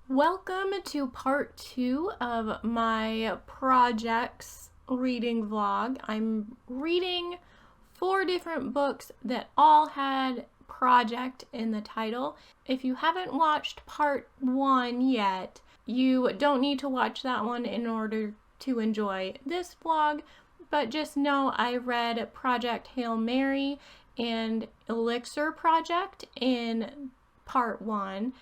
Welcome to part 2 of my projects reading vlog. I'm reading 4 different books that all had project in the title. If you haven't watched part 1 yet, you don't need to watch that one in order to enjoy this vlog, but just know I read Project Hail Mary and Elixir Project in part 1.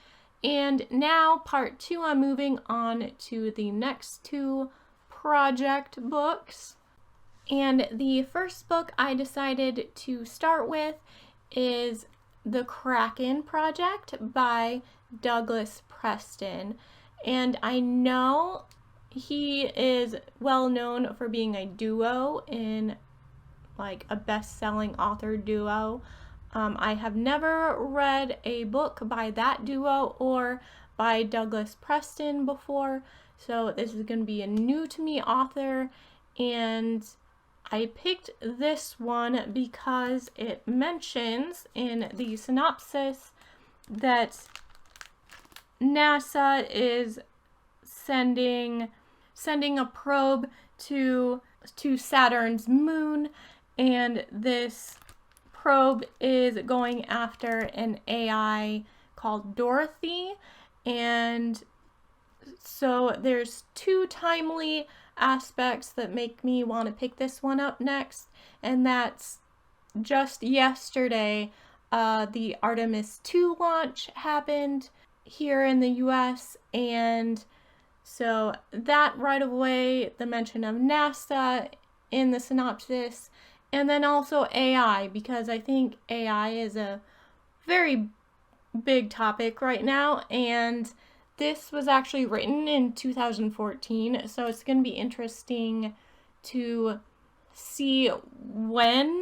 And now, part 2, I'm moving on to the next 2 project books. And the first book I decided to start with is The Kraken Project by Douglas Preston. And I know he is well known for being a duo in like a best-selling author duo. I have never read a book by that duo or by Douglas Preston before, so this is going to be a new to me author, and I picked this one because it mentions in the synopsis that NASA is sending a probe to Saturn's moon, and this probe is going after an AI called Dorothy, and so there's 2 timely aspects that make me want to pick this one up next, and that's just yesterday the Artemis 2 launch happened here in the US, and so that right away, the mention of NASA in the synopsis, and then also AI, because I think AI is a very big topic right now, and this was actually written in 2014, so it's going to be interesting to see when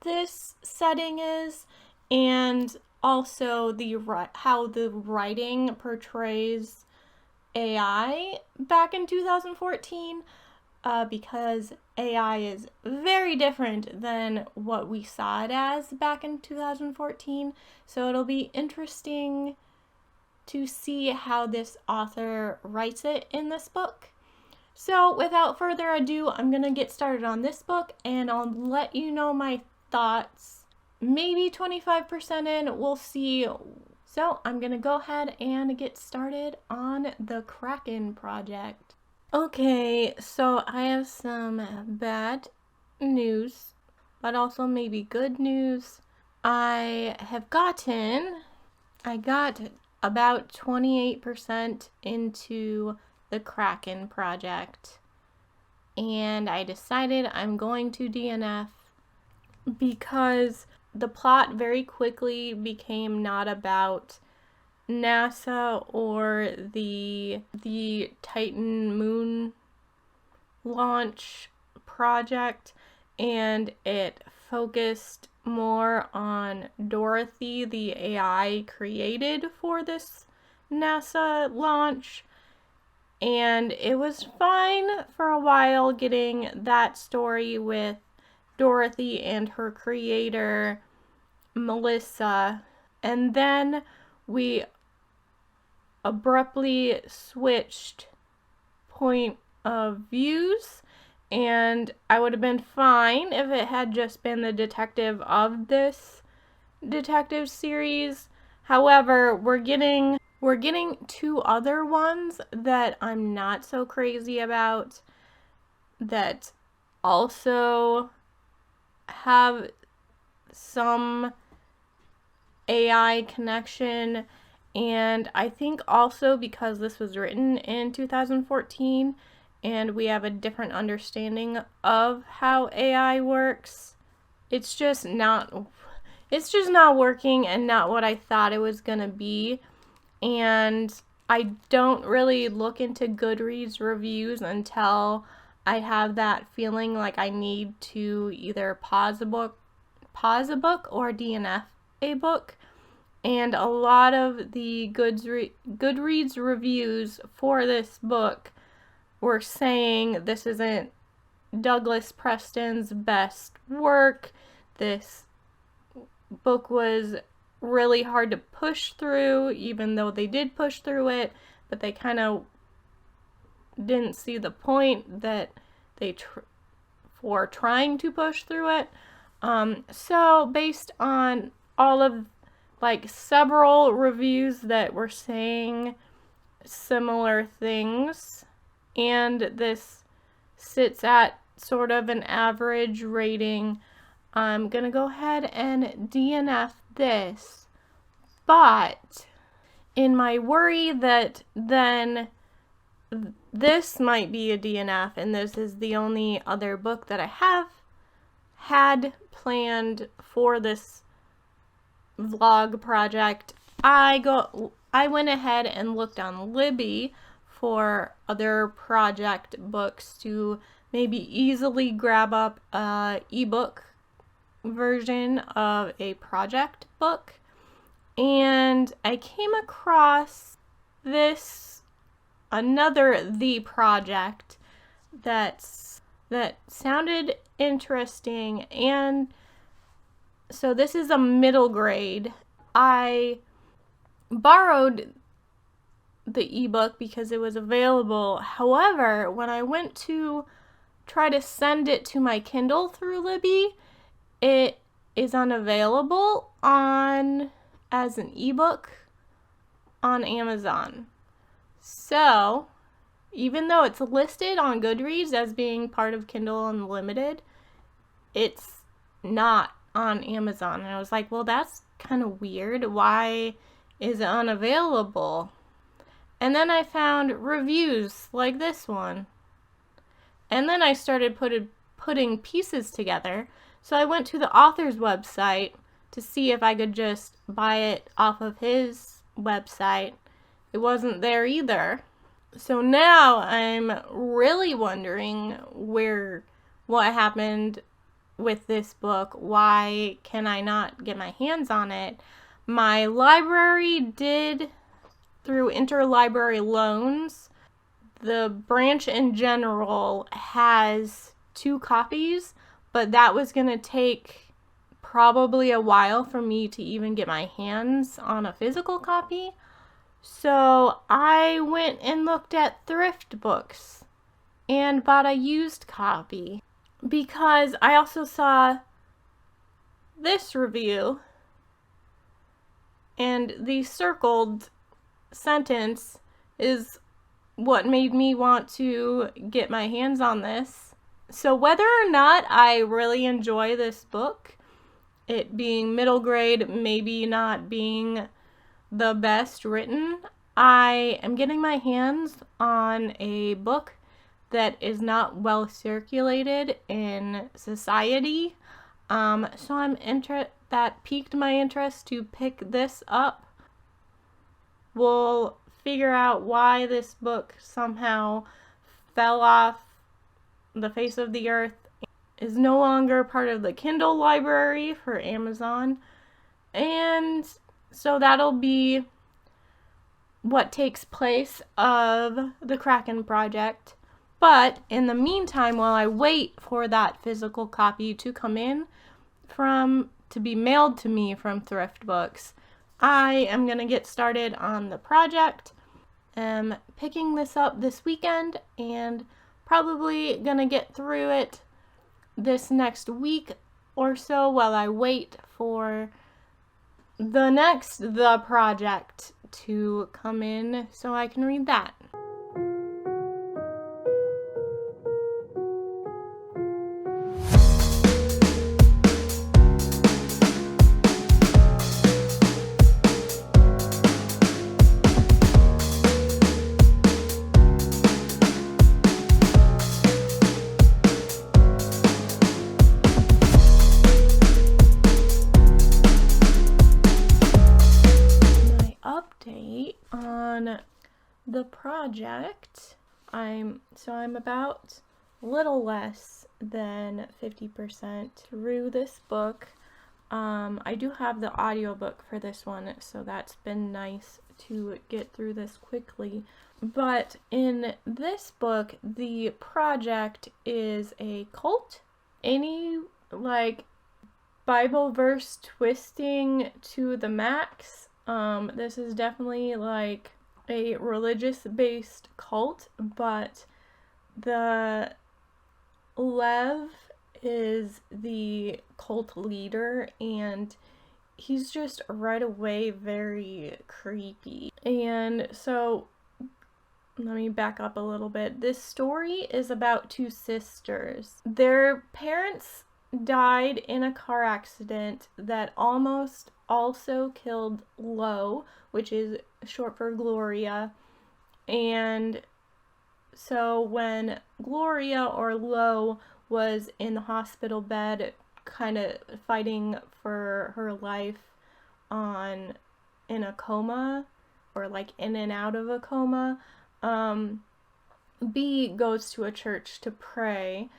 this setting is, and also how the writing portrays AI back in 2014, because AI is very different than what we saw it as back in 2014. So it'll be interesting to see how this author writes it in this book. So without further ado, I'm going to get started on this book, and I'll let you know my thoughts maybe 25% in. We'll see. So I'm going to go ahead and get started on the Kraken Project. Okay, so I have some bad news, but also maybe good news. I got about 28% into the Kraken Project, and I decided I'm going to DNF because the plot very quickly became not about NASA or the Titan moon launch project, and it focused more on Dorothy, the AI created for this NASA launch, and it was fine for a while getting that story with Dorothy and her creator Melissa, and then we abruptly switched point of views, and I would have been fine if it had just been the detective of this detective series. However, we're getting 2 other ones that I'm not so crazy about that also have some AI connection, and I think also because this was written in 2014 and we have a different understanding of how AI works, it's just not working and not what I thought it was gonna be. And I don't really look into Goodreads reviews until I have that feeling like I need to either pause a book or DNF a book, and a lot of the Goodreads reviews for this book were saying this isn't Douglas Preston's best work. This book was really hard to push through, even though they did push through it. but they kind of didn't see the point that they for trying to push through it. So based on all of several reviews that were saying similar things, and this sits at sort of an average rating, I'm gonna go ahead and DNF this. But in my worry that then this might be a DNF and this is the only other book that I have had planned for this vlog project, I went ahead and looked on Libby for other project books to maybe easily grab up a ebook version of a project book, and I came across another The Project that sounded interesting, and so this is a middle grade. I borrowed the ebook because it was available. However, when I went to try to send it to my Kindle through Libby, it is unavailable as an ebook on Amazon. So, even though it's listed on Goodreads as being part of Kindle Unlimited, it's not on Amazon. And I was like, well, that's kind of weird. Why is it unavailable? And then I found reviews like this one. And then I started putting pieces together. So I went to the author's website to see if I could just buy it off of his website. It wasn't there either. So now I'm really wondering what happened with this book. Why can I not get my hands on it? My library did, through interlibrary loans, the branch in general has 2 copies, but that was going to take probably a while for me to even get my hands on a physical copy. So I went and looked at thrift books and bought a used copy, because I also saw this review, and the circled sentence is what made me want to get my hands on this. So whether or not I really enjoy this book, it being middle grade, maybe not being the best written, I am getting my hands on a book that is not well circulated in society. So that piqued my interest to pick this up. We'll figure out why this book somehow fell off the face of the earth, is no longer part of the Kindle library for Amazon. And so that'll be what takes place of the Kraken Project. But in the meantime, while I wait for that physical copy to come in to be mailed to me from thrift books, I am going to get started on the project. I'm picking this up this weekend and probably going to get through it this next week or so while I wait for the project to come in so I can read that. On the project, I'm about a little less than 50% through this book. I do have the audiobook for this one, so that's been nice to get through this quickly. But in this book, the project is a cult. Any Bible verse twisting to the max. This is definitely a religious-based cult, but the Lev is the cult leader, and he's just right away very creepy. And so, let me back up a little bit. This story is about two sisters. Their parents died in a car accident that almost also killed Lo, which is short for Gloria. And so when Gloria, or Lo, was in the hospital bed kind of fighting for her life in a coma, or like in and out of a coma, B goes to a church to pray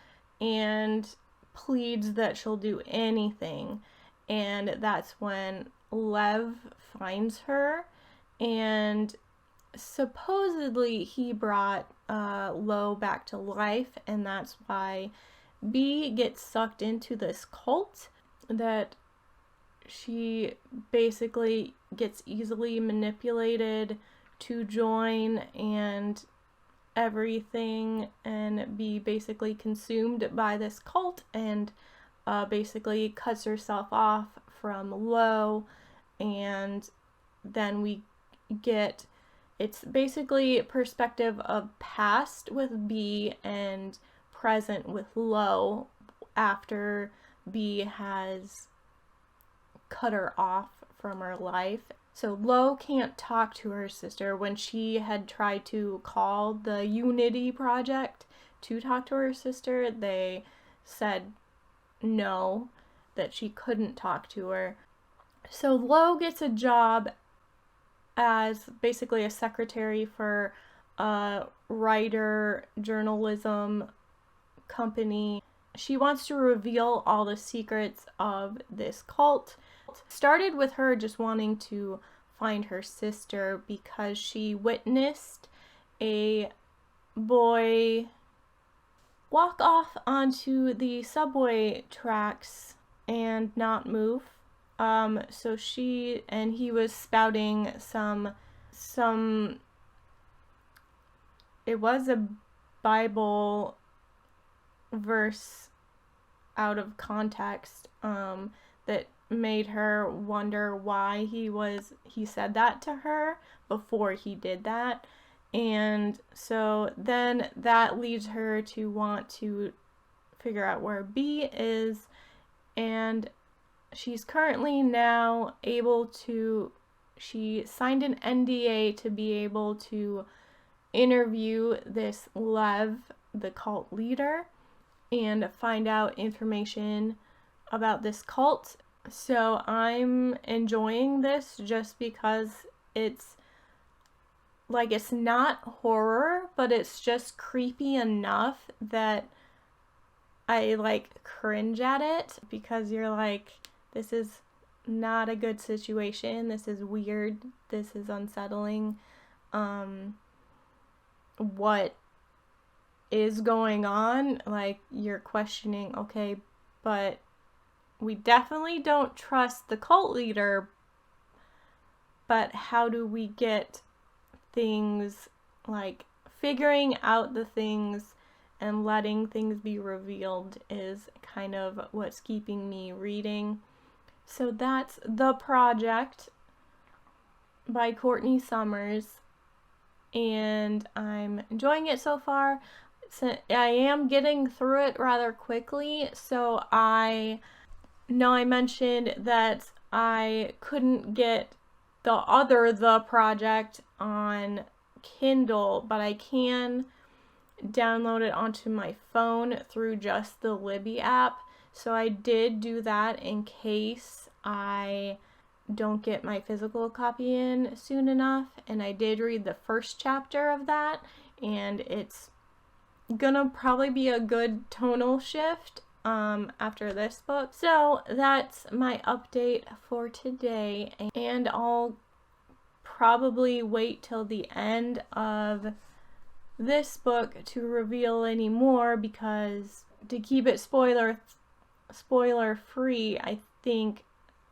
and pleads that she'll do anything. And that's when Lev finds her, and supposedly he brought Lo back to life, and that's why B gets sucked into this cult that she basically gets easily manipulated to join and everything, and be basically consumed by this cult, and basically cuts herself off from Lo. And then we get, it's basically perspective of past with B and present with Lo after B has cut her off from her life. So Lo can't talk to her sister. When she had tried to call the Unity Project to talk to her sister, they said no, that she couldn't talk to her. So Lo gets a job as basically a secretary for a writer journalism company. She wants to reveal all the secrets of this cult. Started with her just wanting to find her sister because she witnessed a boy walk off onto the subway tracks and not move. So he was spouting some, it was a Bible verse out of context, that made her wonder why he said that to her before he did that. And so then that leads her to want to figure out where B is, and she's currently now able to, she signed an NDA to be able to interview this Lev, the cult leader, and find out information about this cult. So I'm enjoying this just because it's not horror, but it's just creepy enough that I cringe at it, because you're like, this is not a good situation, this is weird, this is unsettling, what is going on? You're questioning, okay, but we definitely don't trust the cult leader, but how do we get things, figuring out the things and letting things be revealed is kind of what's keeping me reading. So that's The Project by Courtney Summers, and I'm enjoying it so far. So I am getting through it rather quickly, so I know I mentioned that I couldn't get The Project on Kindle, but I can download it onto my phone through just the Libby app. So I did do that in case I don't get my physical copy in soon enough, and I did read the first chapter of that, and it's gonna probably be a good tonal shift after this book. So that's my update for today, and I'll probably wait till the end of this book to reveal any more, because to keep it spoiler free, I think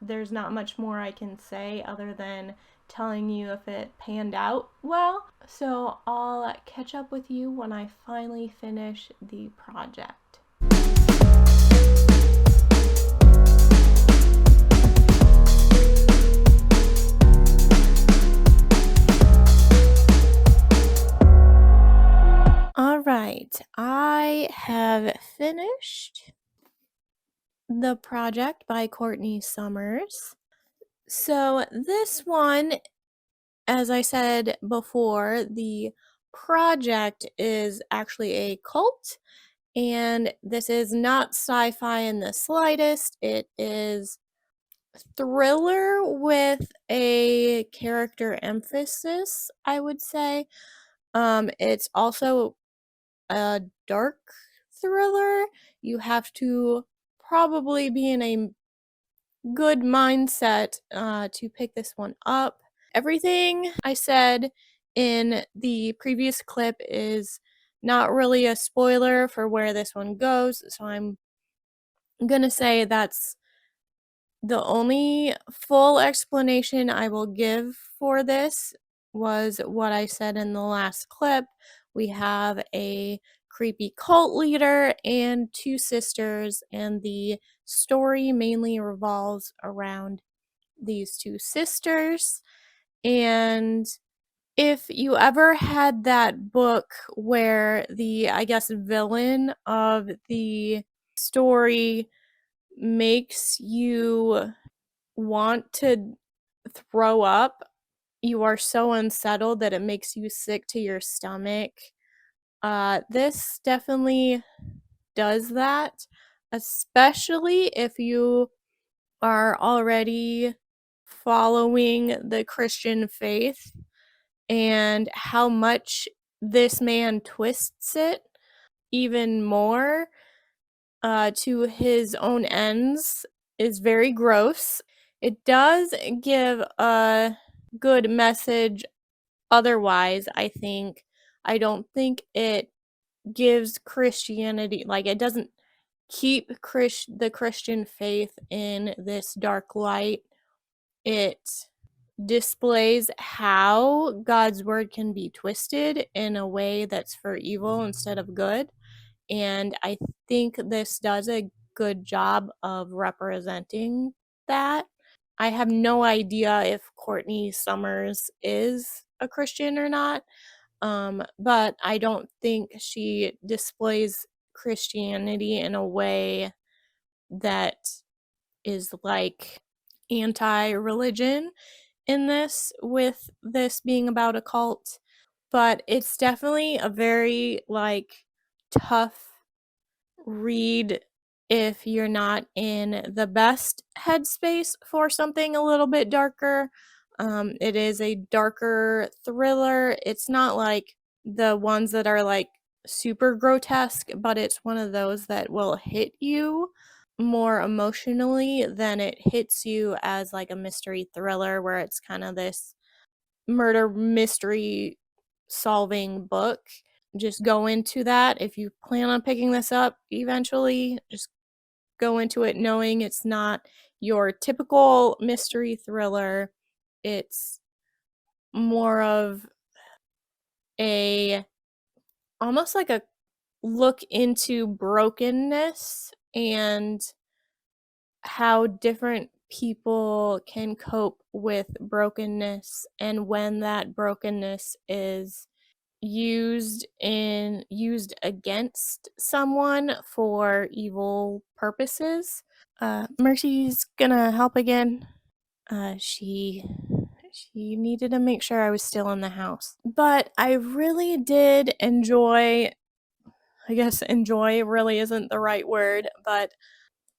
there's not much more I can say other than telling you if it panned out well. So I'll catch up with you when I finally finish the project. All right, I have finished the project by Courtney Summers. So this one, as I said before, the project is actually a cult, and this is not sci-fi in the slightest. It is thriller with a character emphasis, I would say. It's also a dark thriller. You have to probably be in a good mindset to pick this one up. Everything I said in the previous clip is not really a spoiler for where this one goes, so I'm gonna say that's the only full explanation I will give for this was what I said in the last clip. We have a creepy cult leader and two sisters, and the story mainly revolves around these two sisters. And if you ever had that book where the, I guess, villain of the story makes you want to throw up, you are so unsettled that it makes you sick to your stomach. This definitely does that, especially if you are already following the Christian faith, and how much this man twists it even more to his own ends is very gross. It does give a good message otherwise, I think. I don't think it gives Christianity, like, it doesn't keep the Christian faith in this dark light. It displays how God's word can be twisted in a way that's for evil instead of good. And I think this does a good job of representing that. I have no idea if Courtney Summers is a Christian or not, but I don't think she displays Christianity in a way that is like anti-religion in this, with this being about a cult. But it's definitely a very like tough read if you're not in the best headspace for something a little bit darker. It is a darker thriller. It's not like the ones that are like super grotesque, but it's one of those that will hit you more emotionally than it hits you as like a mystery thriller where it's kind of this murder mystery solving book. Just go into that. If you plan on picking this up eventually, just go into it knowing it's not your typical mystery thriller. It's more of a, almost like a look into brokenness and how different people can cope with brokenness, and when that brokenness is used against someone for evil purposes. Mercy's gonna help again. She needed to make sure I was still in the house. But I really did enjoy, I guess enjoy really isn't the right word, but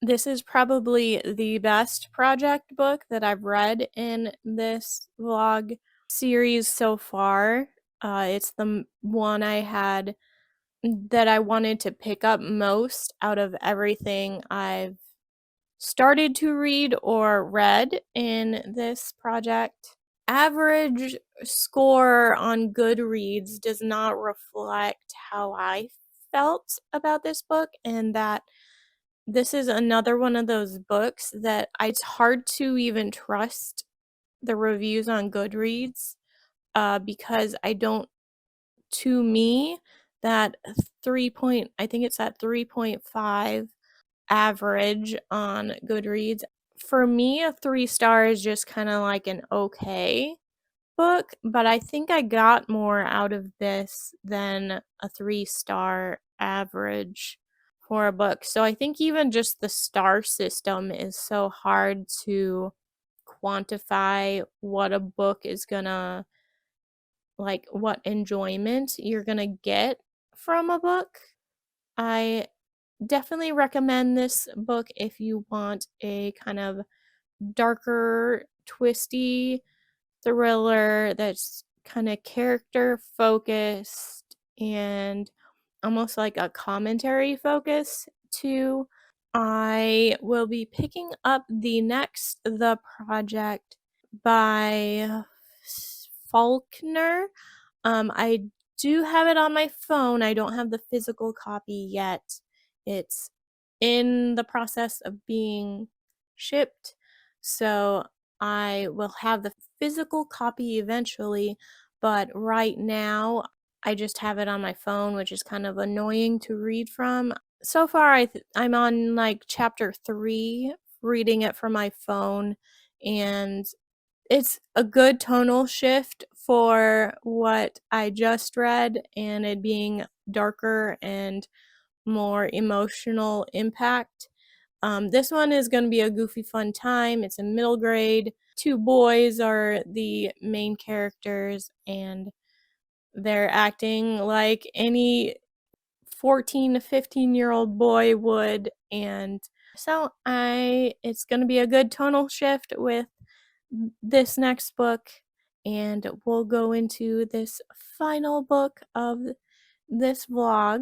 this is probably the best project book that I've read in this vlog series so far. It's the one I had that I wanted to pick up most out of everything I've started to read or read in this project. Average score on Goodreads does not reflect how I felt about this book, and that this is another one of those books that it's hard to even trust the reviews on Goodreads because to me, that I think it's at 3.5 average on Goodreads. For me, a 3-star is just kind of like an okay book, but I think I got more out of this than a 3-star average for a book. So I think even just the star system is so hard to quantify what a book is gonna, like, what enjoyment you're gonna get from a book. I definitely recommend this book if you want a kind of darker, twisty thriller that's kind of character focused and almost like a commentary focus too. I will be picking up The Project by Falkner. I do have it on my phone. I don't have the physical copy yet. It's in the process of being shipped, so I will have the physical copy eventually, but right now I just have it on my phone, which is kind of annoying to read from. So far, I'm on like chapter 3, reading it from my phone, and it's a good tonal shift for what I just read and it being darker and more emotional impact. This one is going to be a goofy fun time. It's a middle grade. 2 boys are the main characters and they're acting like any 14 to 15-year-old boy would, and so it's going to be a good tonal shift with this next book, and we'll go into this final book of this vlog.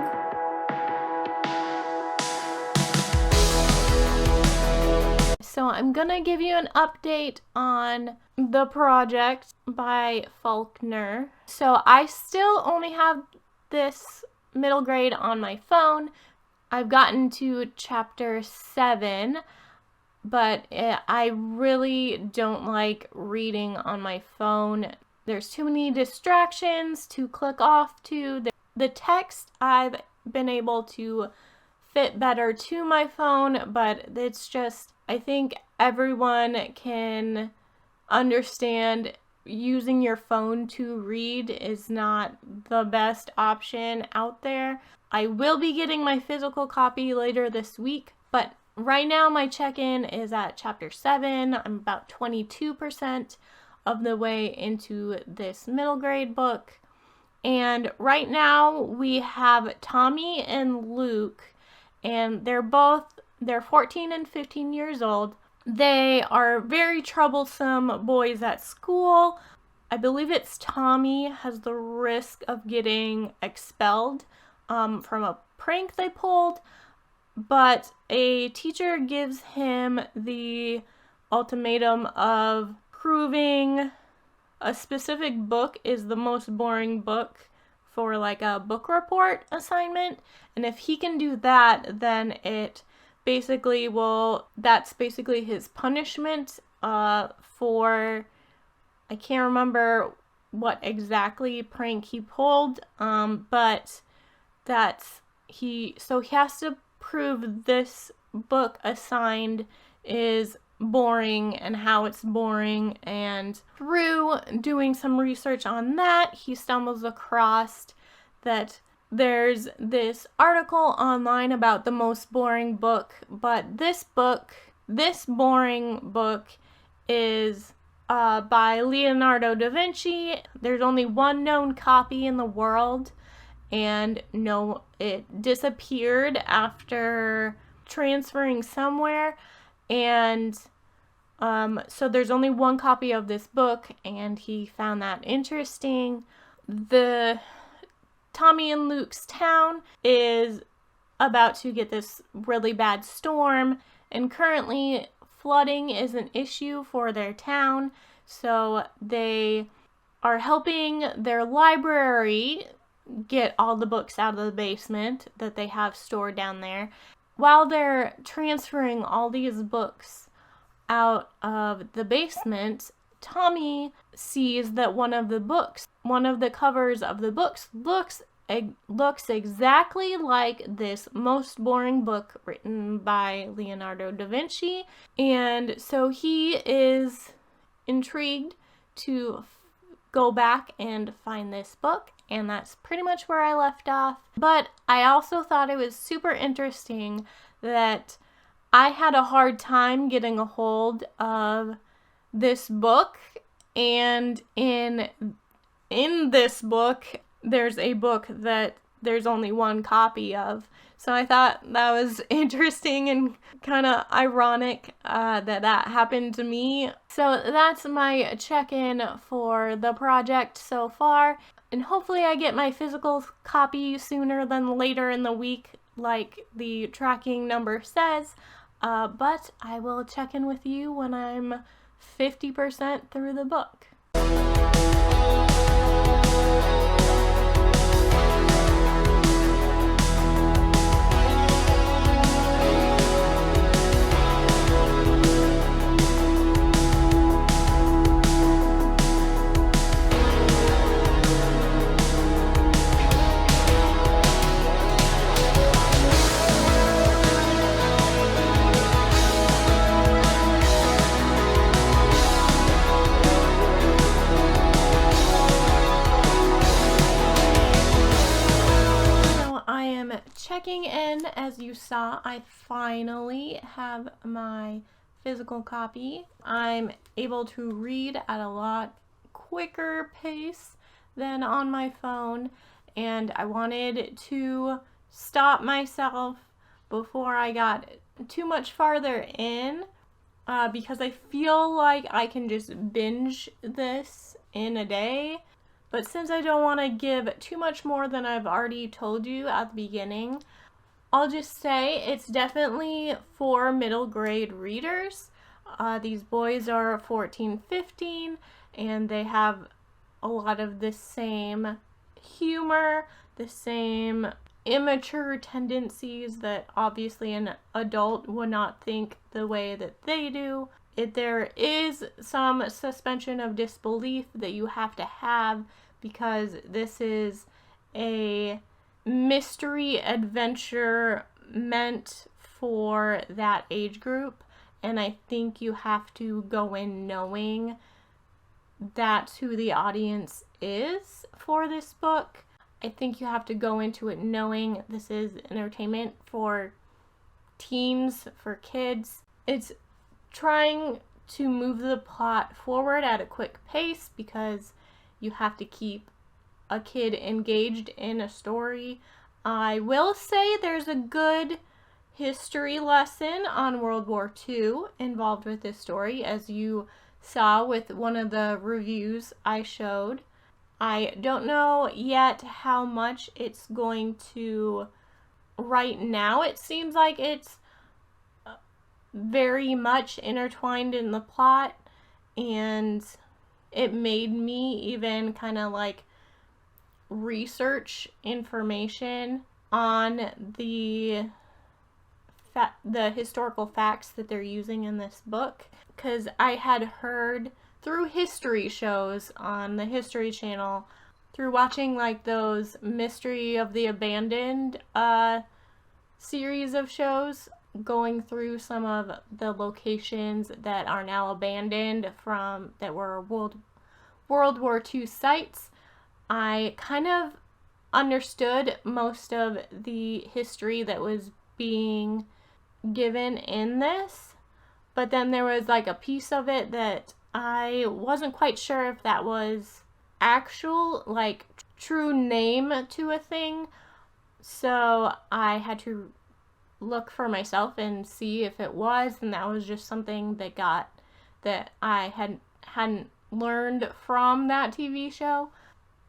So I'm gonna give you an update on The Project by Falkner. So I still only have this middle grade on my phone. I've gotten to chapter 7, but I really don't like reading on my phone. There's too many distractions to click off to. The text I've been able to fit better to my phone, but it's just, I think everyone can understand using your phone to read is not the best option out there. I will be getting my physical copy later this week, but right now my check-in is at chapter 7. I'm about 22% of the way into this middle grade book. And right now we have Tommy and Luke, and they're 14 and 15 years old. They are very troublesome boys at school. I believe it's Tommy has the risk of getting expelled from a prank they pulled, but a teacher gives him the ultimatum of proving a specific book is the most boring book for like a book report assignment, and if he can do that, then that's basically his punishment for, I can't remember what exactly prank he pulled, but he has to prove this book assigned is boring and how it's boring, and through doing some research on that, he stumbles across that there's this article online about the most boring book, but this boring book is by Leonardo da Vinci. There's only one known copy in the world, and it disappeared after transferring somewhere, and so there's only one copy of this book, and he found that interesting. The Tommy and Luke's town is about to get this really bad storm, and currently flooding is an issue for their town, so they are helping their library get all the books out of the basement that they have stored down there. While they're transferring all these books out of the basement, Tommy sees that one of the covers of the books looks exactly like this most boring book written by Leonardo da Vinci. And so he is intrigued to go back and find this book. And that's pretty much where I left off. But I also thought it was super interesting that I had a hard time getting a hold of this book, and in this book there's a book that there's only one copy of. So I thought that was interesting and kind of ironic that happened to me. So that's my check-in for the project so far, and hopefully I get my physical copy sooner than later in the week like the tracking number says. But I will check in with you when I'm 50% through the book. Checking in. As you saw, I finally have my physical copy. I'm able to read at a lot quicker pace than on my phone, and I wanted to stop myself before I got too much farther in because I feel like I can just binge this in a day. But since I don't want to give too much more than I've already told you at the beginning, I'll just say it's definitely for middle grade readers. These boys are 14, 15, and they have a lot of the same humor, the same immature tendencies that obviously an adult would not think the way that they do. There is some suspension of disbelief that you have to have because this is a mystery adventure meant for that age group, and I think you have to go in knowing that's who the audience is for this book. I think you have to go into it knowing this is entertainment for teens, for kids. It's trying to move the plot forward at a quick pace because you have to keep a kid engaged in a story. I will say there's a good history lesson on World War II involved with this story, as you saw with one of the reviews I showed. I don't know yet how much it's going to. Right now it seems like it's very much intertwined in the plot, and it made me even kind of like research information on the historical facts that they're using in this book, because I had heard through history shows on the History Channel, through watching like those Mystery of the Abandoned series of shows, going through some of the locations that are now abandoned from that were World War II sites. I kind of understood most of the history that was being given in this, but then there was like a piece of it that I wasn't quite sure if that was actual, like, true name to a thing, so I had to look for myself and see if it was, and that was just something that I hadn't learned from that TV show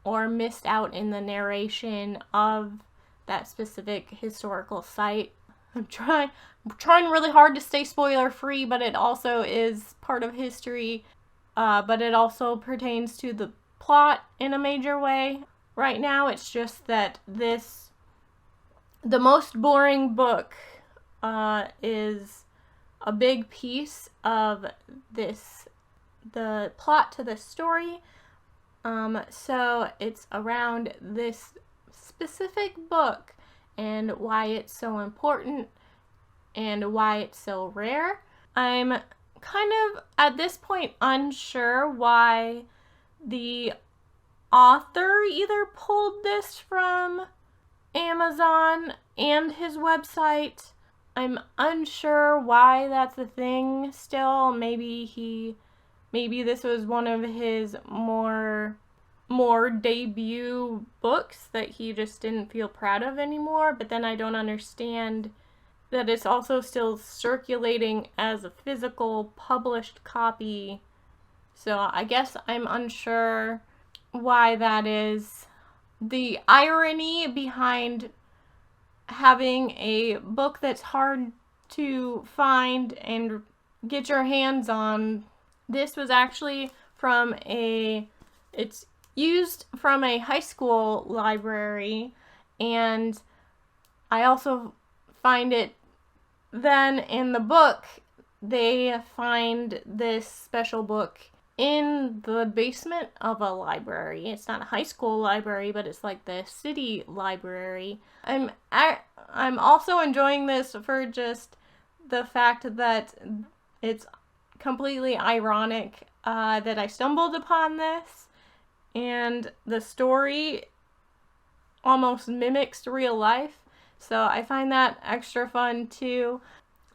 or missed out in the narration of that specific historical site. I'm trying really hard to stay spoiler free, but it also is part of history, but it also pertains to the plot in a major way. Right now it's just that the most boring book is a big piece of this the plot to the story. So it's around this specific book and why it's so important and why it's so rare. I'm kind of at this point unsure why the author either pulled this from Amazon and his website. I'm unsure why that's a thing still. Maybe this was one of his more debut books that he just didn't feel proud of anymore, but then I don't understand that it's also still circulating as a physical published copy. So I guess I'm unsure why that is. The irony behind having a book that's hard to find and get your hands on. This was actually it's used from a high school library, and I also find it then in the book, they find this special book in the basement of a library. It's not a high school library, but it's like the city library. I'm also enjoying this for just the fact that it's completely ironic that I stumbled upon this, and the story almost mimics real life. So I find that extra fun too.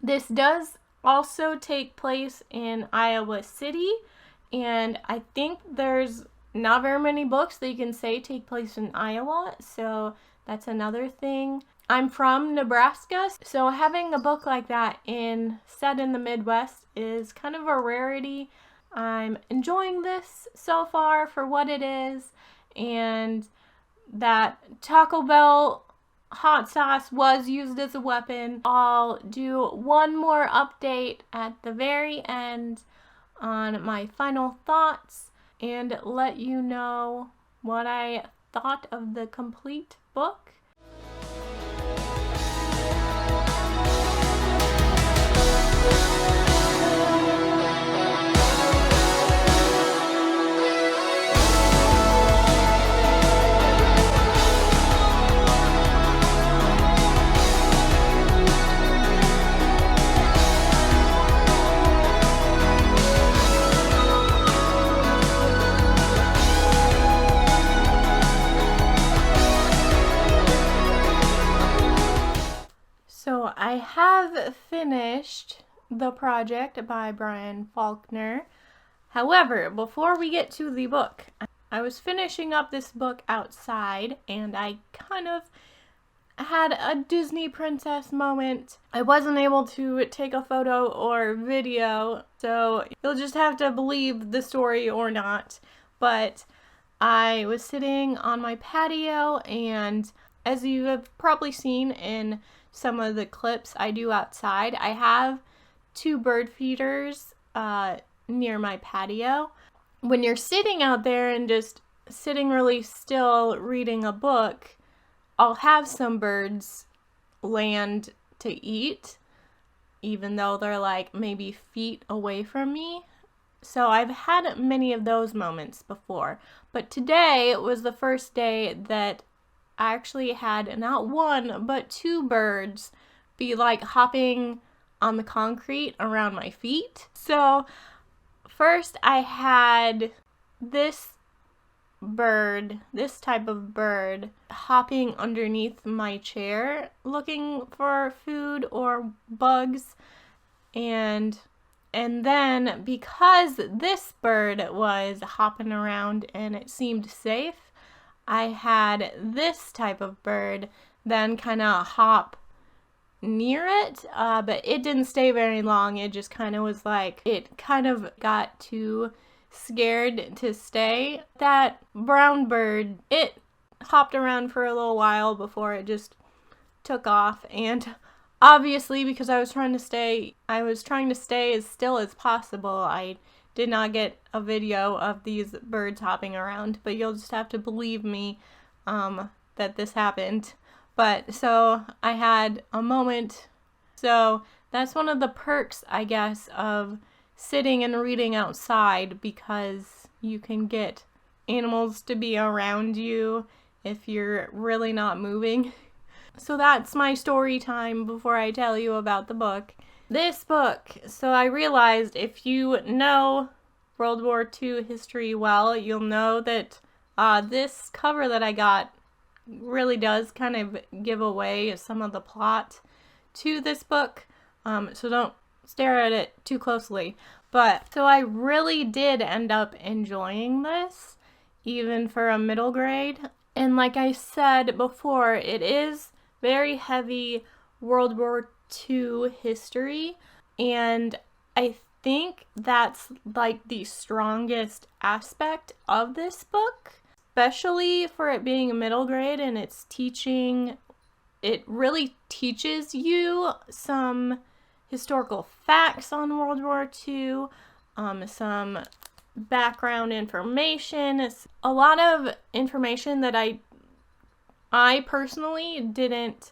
This does also take place in Iowa City, and I think there's not very many books that you can say take place in Iowa, so that's another thing. I'm from Nebraska, so having a book like that set in the Midwest is kind of a rarity. I'm enjoying this so far for what it is, and that Taco Bell hot sauce was used as a weapon. I'll do one more update at the very end on my final thoughts and let you know what I thought of the complete book. So I have finished The Project by Brian Falkner. However, before we get to the book, I was finishing up this book outside and I kind of had a Disney princess moment. I wasn't able to take a photo or video, so you'll just have to believe the story or not. But I was sitting on my patio, and as you have probably seen in some of the clips I do outside, I have 2 bird feeders near my patio. When you're sitting out there and just sitting really still reading a book, I'll have some birds land to eat, even though they're like maybe feet away from me. So I've had many of those moments before, but today was the first day that I actually had not 1, but 2 birds be like hopping on the concrete around my feet. So first I had this type of bird, hopping underneath my chair looking for food or bugs. And then because this bird was hopping around and it seemed safe, I had this type of bird then kind of hop near it, but it didn't stay very long. It just kind of was like, it kind of got too scared to stay. That brown bird, it hopped around for a little while before it just took off, and obviously because I was trying to stay as still as possible, I did not get a video of these birds hopping around, but you'll just have to believe me that this happened. But so I had a moment. So that's one of the perks, I guess, of sitting and reading outside because you can get animals to be around you if you're really not moving. So that's my story time before I tell you about the book. This book, so I realized if you know World War II history well, you'll know that this cover that I got really does kind of give away some of the plot to this book. So don't stare at it too closely. But so I really did end up enjoying this, even for a middle grade. And like I said before, it is very heavy World War II history. And I think that's like the strongest aspect of this book, especially for it being a middle grade and it's teaching. It really teaches you some historical facts on World War II, some background information. It's a lot of information that I personally didn't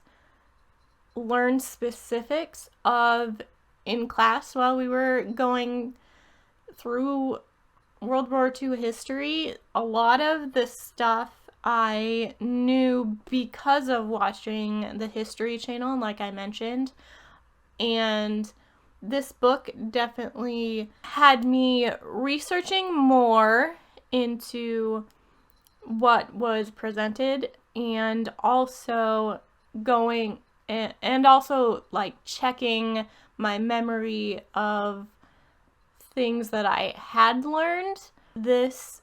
learn specifics of in class while we were going through World War II history. A lot of the stuff I knew because of watching the History Channel, like I mentioned. And this book definitely had me researching more into what was presented, and also like checking my memory of things that I had learned. This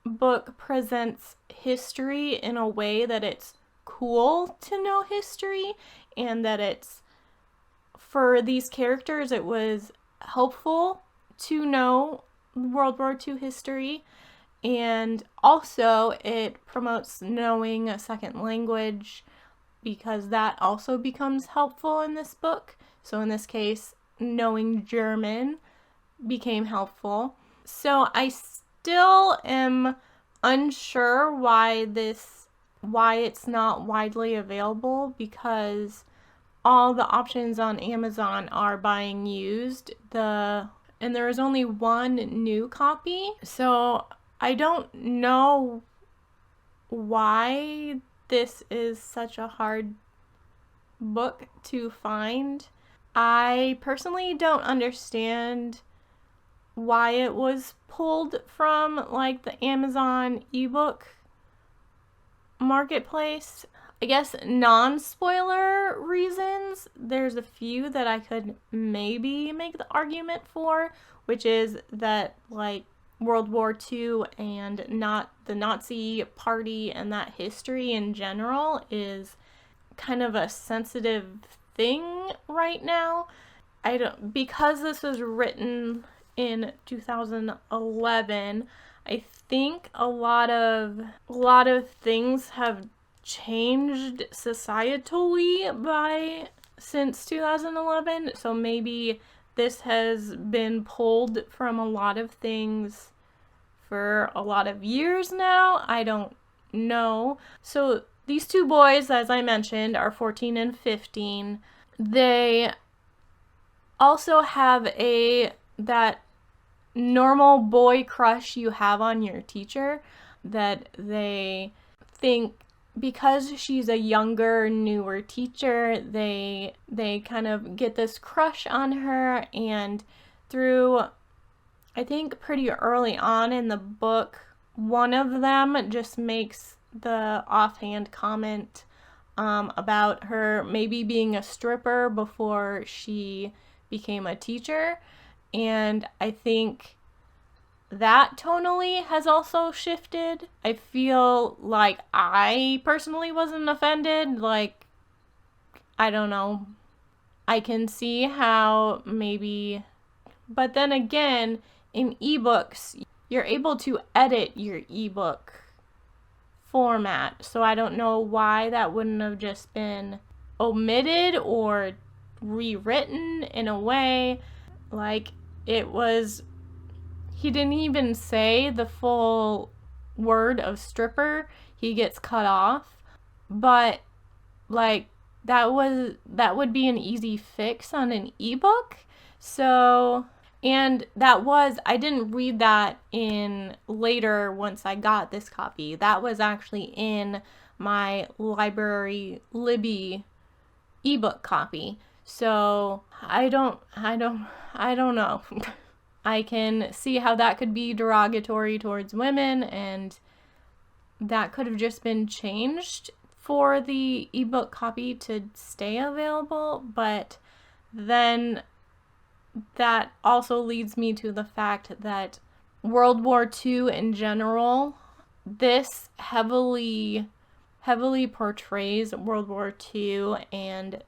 book presents history in a way that it's cool to know history, and that it's, for these characters, it was helpful to know World War II history. And also it promotes knowing a second language, because that also becomes helpful in this book. So in this case, knowing German became helpful. So I still am unsure why it's not widely available, because all the options on Amazon are buying used. And there is only one new copy. So I don't know why this is such a hard book to find. I personally don't understand why it was pulled from like the Amazon ebook marketplace. I guess non-spoiler reasons, there's a few that I could maybe make the argument for, which is that like World War II and not the Nazi party and that history in general is kind of a sensitive thing right now. Because this was written in 2011, I think a lot of things have changed societally since 2011. So maybe this has been pulled from a lot of things for a lot of years now. I don't know. So these two boys, as I mentioned, are 14 and 15. They also have that normal boy crush you have on your teacher, that they think because she's a younger, newer teacher, they kind of get this crush on her. And through, I think pretty early on in the book, one of them just makes the offhand comment about her maybe being a stripper before she became a teacher. And I think that tonally has also shifted. I feel like I personally wasn't offended. Like, I don't know. I can see how maybe, but then again, in ebooks, you're able to edit your ebook format. So I don't know why that wouldn't have just been omitted or rewritten in a way. Like, it was, he didn't even say the full word of stripper. He gets cut off. But like, that would be an easy fix on an ebook. So And I didn't read that in later once I got this copy. That was actually in my library Libby ebook copy. So I don't know. I can see how that could be derogatory towards women, and that could have just been changed for the ebook copy to stay available, but then that also leads me to the fact that World War II in general, this heavily portrays World War II and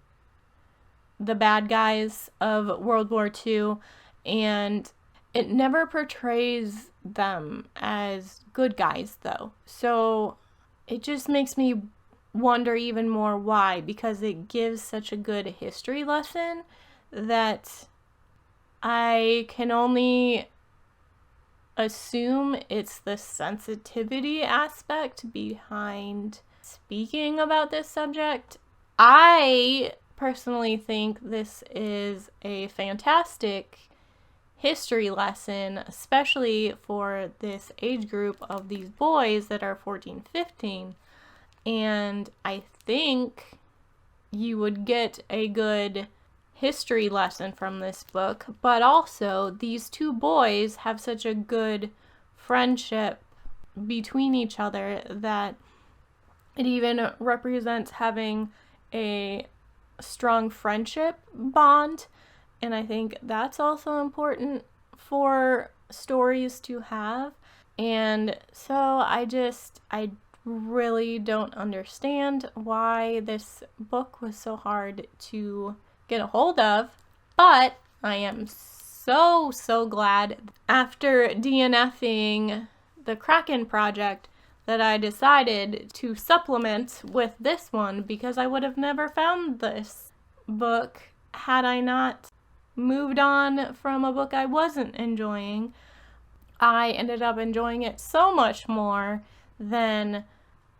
the bad guys of World War II, and it never portrays them as good guys, though. So it just makes me wonder even more why, because it gives such a good history lesson that I can only assume it's the sensitivity aspect behind speaking about this subject. I personally think this is a fantastic history lesson, especially for this age group of these boys that are 14, 15. And I think you would get a good history lesson from this book, but also these two boys have such a good friendship between each other that it even represents having a strong friendship bond. And I think that's also important for stories to have. And so I really don't understand why this book was so hard to get a hold of, but I am so glad after DNFing the Kraken Project that I decided to supplement with this one, because I would have never found this book had I not moved on from a book I wasn't enjoying. I ended up enjoying it so much more than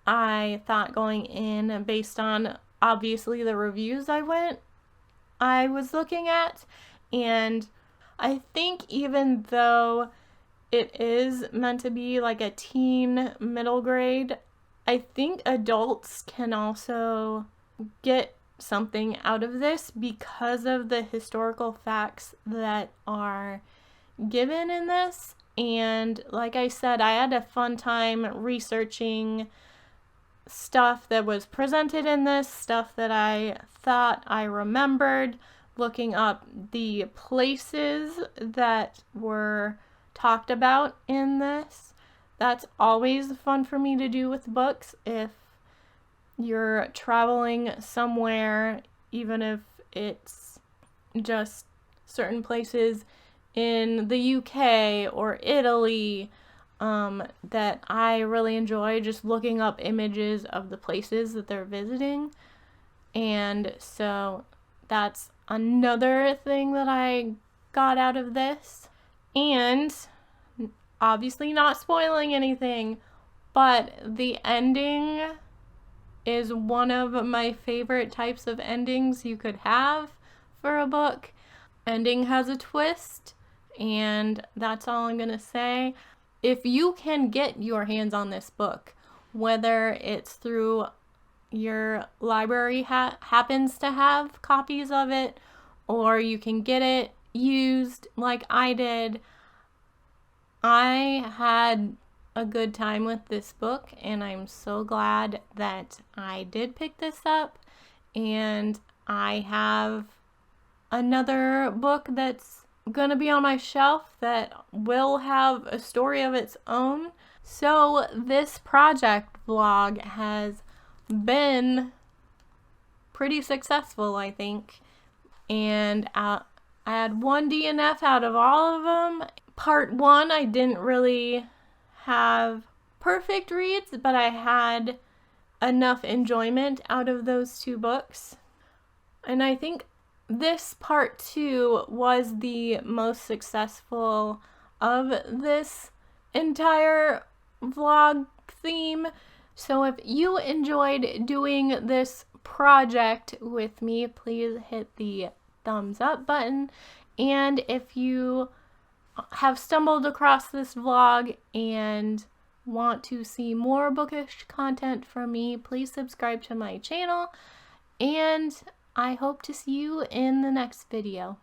I thought going in, based on obviously the reviews I was looking at. And I think even though it is meant to be like a teen middle grade, I think adults can also get something out of this because of the historical facts that are given in this. And like I said, I had a fun time researching stuff that was presented in this, stuff that I thought I remembered, looking up the places that were talked about in this. That's always fun for me to do with books. If you're traveling somewhere, even if it's just certain places in the UK or Italy, that I really enjoy just looking up images of the places that they're visiting. And so that's another thing that I got out of this. And obviously not spoiling anything, but the ending is one of my favorite types of endings you could have for a book. Ending has a twist, and that's all I'm gonna say. If you can get your hands on this book, whether it's through your library happens to have copies of it, or you can get it used like I did, I had a good time with this book, and I'm so glad that I did pick this up. And I have another book that's gonna be on my shelf that will have a story of its own. So this project vlog has been pretty successful, I think. And I had one DNF out of all of them. Part 1, I didn't really have perfect reads, but I had enough enjoyment out of those two books. And I think this part 2 was the most successful of this entire vlog theme. So if you enjoyed doing this project with me, please hit the thumbs up button. And if you have stumbled across this vlog and want to see more bookish content from me, please subscribe to my channel, and I hope to see you in the next video.